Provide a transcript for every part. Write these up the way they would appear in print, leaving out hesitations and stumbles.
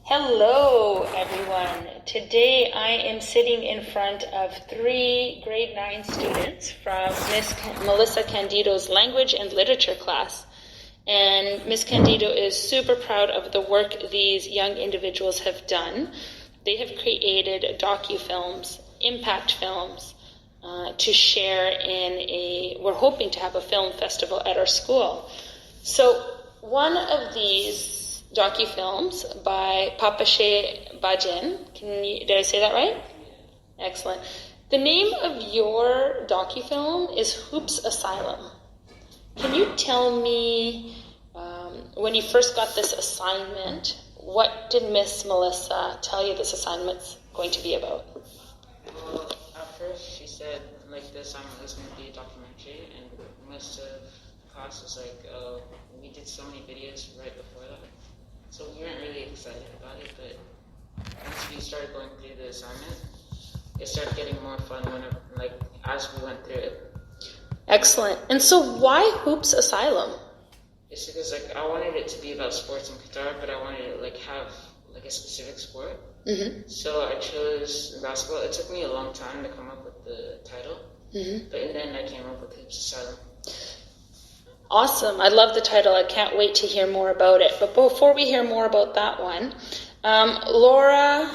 Hello, everyone. Today I am sitting in front of 3 grade 9 students from Miss Melissa Kandido's language and literature class. And Miss Kandido is super proud of the work these young individuals have done. They have created docu-films, impact films, to share we're hoping to have a film festival at our school. So one of these docu-films by Papache Bajin. Did I say that right? Excellent. The name of your docu-film is Hoops Asylum. Can you tell me, when you first got this assignment, what did Miss Melissa tell you this assignment's going to be about? Well, at first she said, the assignment was going to be a documentary, and most of the class was we did so many videos right before that. So we weren't really excited about it, but once we started going through the assignment, it started getting more fun as we went through it. Excellent. And so why Hoops Asylum? It's because I wanted it to be about sports in Qatar, but I wanted to have a specific sport. Mm-hmm. So I chose basketball. It took me a long time to come up with the title, but then I came up with Hoops Asylum. Awesome. I love the title. I can't wait to hear more about it. But before we hear more about that one, Laura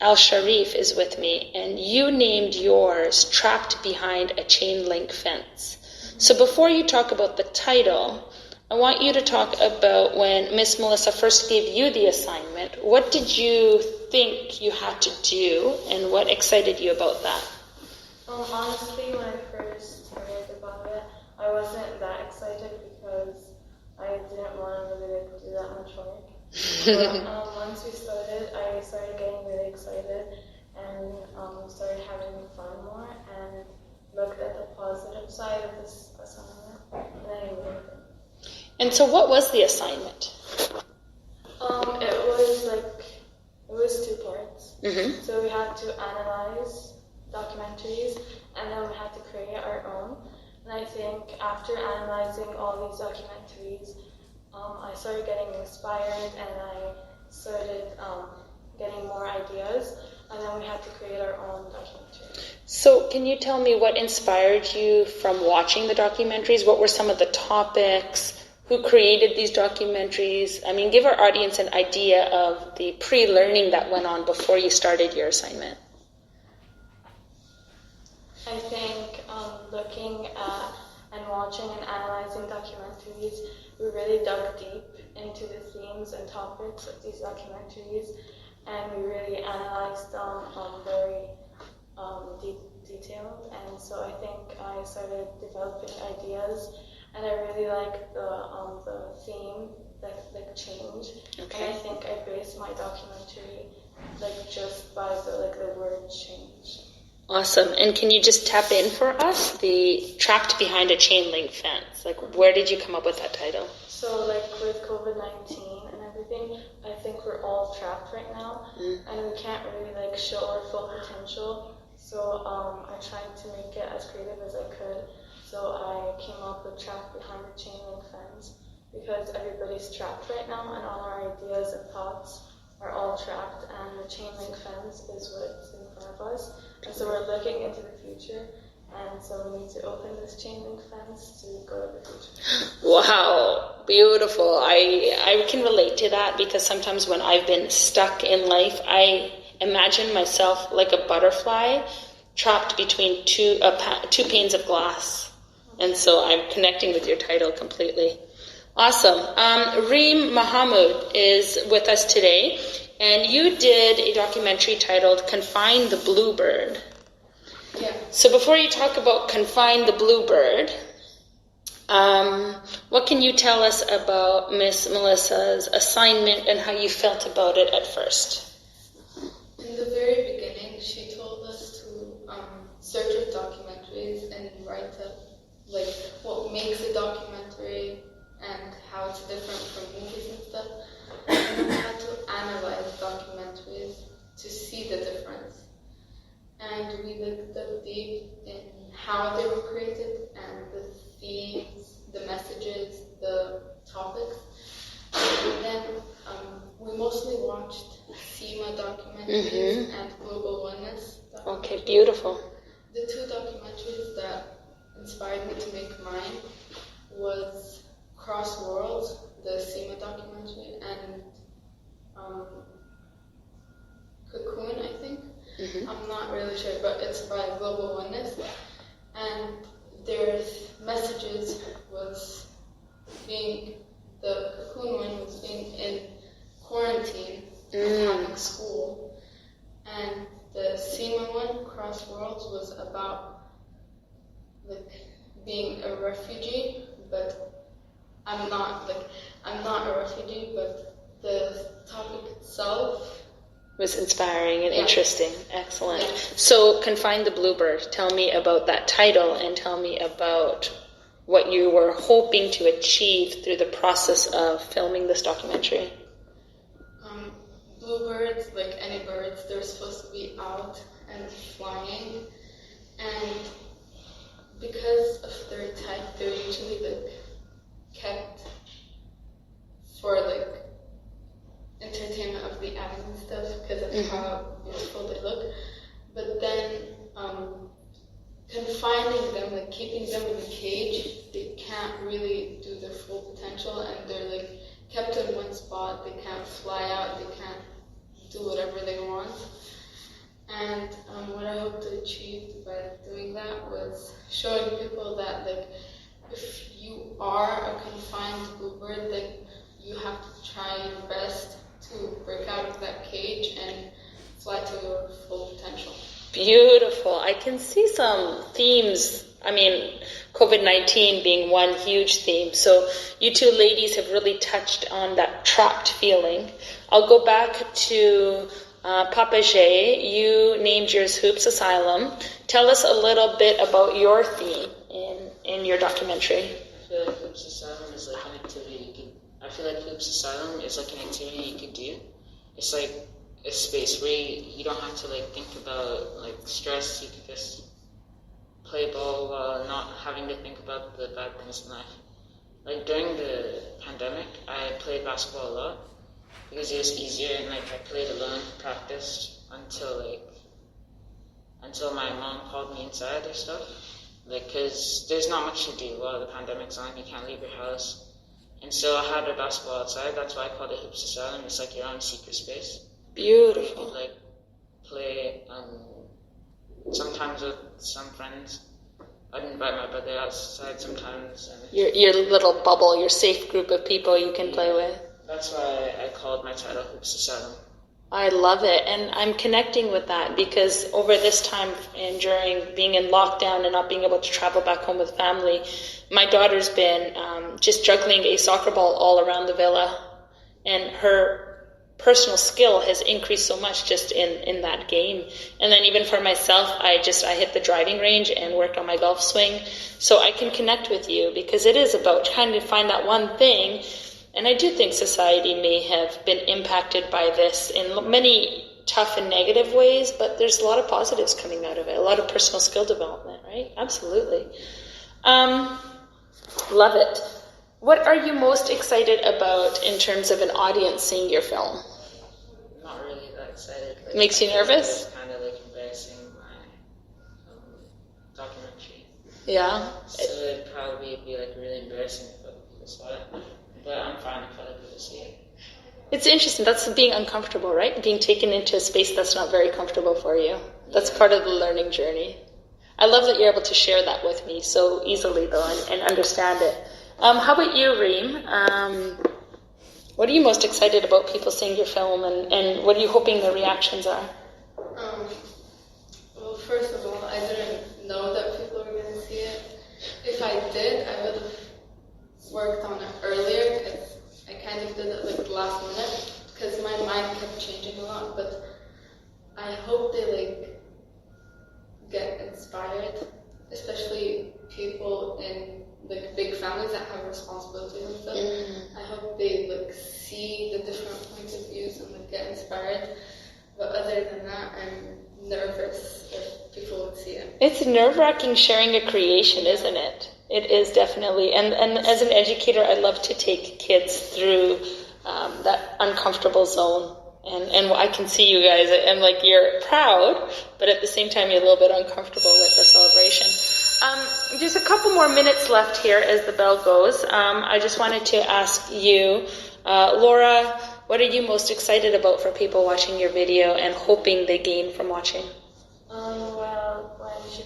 Al-Sharif is with me, and you named yours Trapped Behind a Chain Link Fence. So before you talk about the title, I want you to talk about when Miss Melissa first gave you the assignment. What did you think you had to do, and what excited you about that? Honestly, when I first heard about it, I wasn't that excited because I didn't want to really do that much work. But once we started, I started getting really excited and started having fun more and looked at the positive side of this assignment, and then I loved it. And so what was the assignment? It was 2 parts. Mm-hmm. So we had to analyze documentaries, and then we had to create our own. And I think after analyzing all these documentaries, I started getting inspired, and I started getting more ideas, and then we had to create our own documentary. So can you tell me what inspired you from watching the documentaries? What were some of the topics? Who created these documentaries? I mean, give our audience an idea of the pre-learning that went on before you started your assignment. I think looking at and watching and analyzing documentaries, we really dug deep into the themes and topics of these documentaries, and we really analyzed them very detailed. And so I think I started developing ideas, and I really liked the theme, change. Okay. And I think I based my documentary just by the word change. Awesome. And can you just tap in for us the Trapped Behind a Chain Link Fence? Where did you come up with that title? So with COVID-19 and everything, I think we're all trapped right now, and we can't really show our full potential. So I tried to make it as creative as I could. So I came up with Trapped Behind a Chain Link Fence because everybody's trapped right now, and all our ideas and thoughts are all trapped, and the chain link fence is what's in front of us. And so we're looking into the future, and so we need to open this chain link fence to go to the future. Wow, beautiful. I can relate to that because sometimes when I've been stuck in life, I imagine myself like a butterfly trapped between two panes of glass. And so I'm connecting with your title completely. Awesome. Reem Mahamud is with us today, and you did a documentary titled Confine the Bluebird. Yeah. So before you talk about Confine the Bluebird, what can you tell us about Miss Melissa's assignment and how you felt about it at first? In the very beginning, she told us to search up documentaries and write up what makes a documentary and how it's different from movies and stuff. And then we had to analyze documentaries to see the difference. And we looked up deep in how they were created and the themes, the messages, the topics. And then we mostly watched SIMA documentaries and Global Oneness documentaries. Okay, beautiful. The two documentaries that inspired me to make mine was Cross Worlds, the SIMA documentary, and Cocoon, I think. I'm not really sure, but it's by Global Oneness. And their messages was being, the Cocoon one was being in quarantine and having school. And the SIMA one, Cross Worlds, was about like being a refugee, but I'm not a refugee, but the topic itself was inspiring and Yeah. interesting. Excellent. Yeah. So, Confine the Bluebird. Tell me about that title and tell me about what you were hoping to achieve through the process of filming this documentary. Bluebirds, like any birds, they're supposed to be out and flying, and because of their type, they're usually like kept for like entertainment of the eyes and stuff because of how beautiful they look. But then confining them, like keeping them in a cage, they can't really do their full potential, and they're like kept in one spot. They can't fly out. They can't do whatever they want. And what I hope to achieve by doing that was showing people that like if you are a confined bluebird, like you have to try your best to break out of that cage and fly to your full potential. Beautiful. I can see some themes. I mean, COVID-19 being one huge theme. So you two ladies have really touched on that trapped feeling. I'll go back to Papa Jay. You named yours Hoops Asylum. Tell us a little bit about your theme in your documentary. I feel like Hoops Asylum is like an activity you could do. It's like a space where you don't have to like think about like stress. You could just play ball while not having to think about the bad things in life. Like during the pandemic, I played basketball a lot because it was easier, and like I played alone, practiced until my mom called me inside or stuff. Like, cause there's not much to do while the pandemic's on. You can't leave your house. And so I had a basketball outside. That's why I called it Hoops Asylum. It's like your own secret space. Beautiful. You could like play sometimes with some friends. I'd invite my brother outside sometimes. And Your little bubble, your safe group of people you can play with. That's why I called my title Hoops Asylum. I love it, and I'm connecting with that because over this time and during being in lockdown and not being able to travel back home with family, my daughter's been just juggling a soccer ball all around the villa, and her personal skill has increased so much just in that game. And then even for myself, I hit the driving range and work on my golf swing, so I can connect with you because it is about trying to find that one thing. And I do think society may have been impacted by this in many tough and negative ways, but there's a lot of positives coming out of it, a lot of personal skill development, right? Absolutely. Love it. What are you most excited about in terms of an audience seeing your film? I'm not really that excited. Like, Makes you nervous? It's kind of like embarrassing my documentary. Yeah. So it'd probably be like really embarrassing if other people saw it. But I'm fine if other people see it. It's interesting. That's being uncomfortable, right? Being taken into a space that's not very comfortable for you. That's part of the learning journey. I love that you're able to share that with me so easily, though, and understand it. How about you, Reem? What are you most excited about people seeing your film, and what are you hoping the reactions are? Well, first of all, I didn't know that people were going to see it. If I did, I would have worked on it earlier, because I kind of did it like last minute, because my mind kept changing a lot, but I hope they like get inspired, especially people in like big families that have responsibilities and stuff. I hope they like see the different points of views and like get inspired. But other than that, I'm nervous if people would see it. It's nerve-wracking sharing a creation, isn't it? It is definitely. And as an educator, I love to take kids through that uncomfortable zone. And I can see you guys, and like you're proud, but at the same time you're a little bit uncomfortable with the celebration. There's a couple more minutes left here as the bell goes. I just wanted to ask you, Laura, what are you most excited about for people watching your video and hoping they gain from watching? Well, when she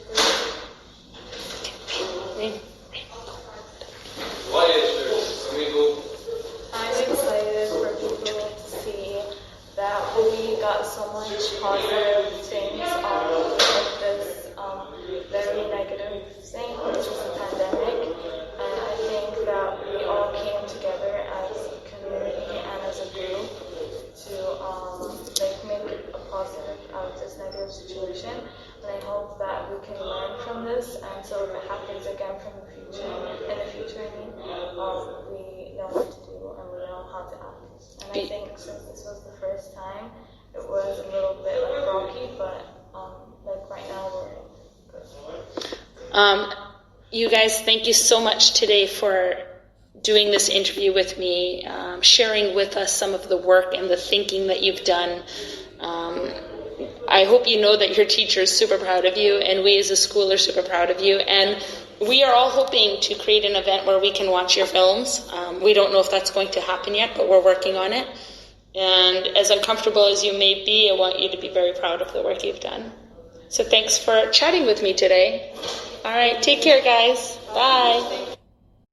I'm excited for people to see that we got so much positive things out of this very negative thing, which is the pandemic. And I think that we all came together as a community and as a group to make a positive out of this negative situation. And I hope that we can learn from this, and so if it happens again in the future, we know what to do and we know how to act. And I think since this was the first time, it was a little bit like rocky, but right now we're good. You guys, thank you so much today for doing this interview with me, sharing with us some of the work and the thinking that you've done. I hope you know that your teacher is super proud of you, and we as a school are super proud of you. And we are all hoping to create an event where we can watch your films. We don't know if that's going to happen yet, but we're working on it. And as uncomfortable as you may be, I want you to be very proud of the work you've done. So thanks for chatting with me today. All right, take care, guys. Bye.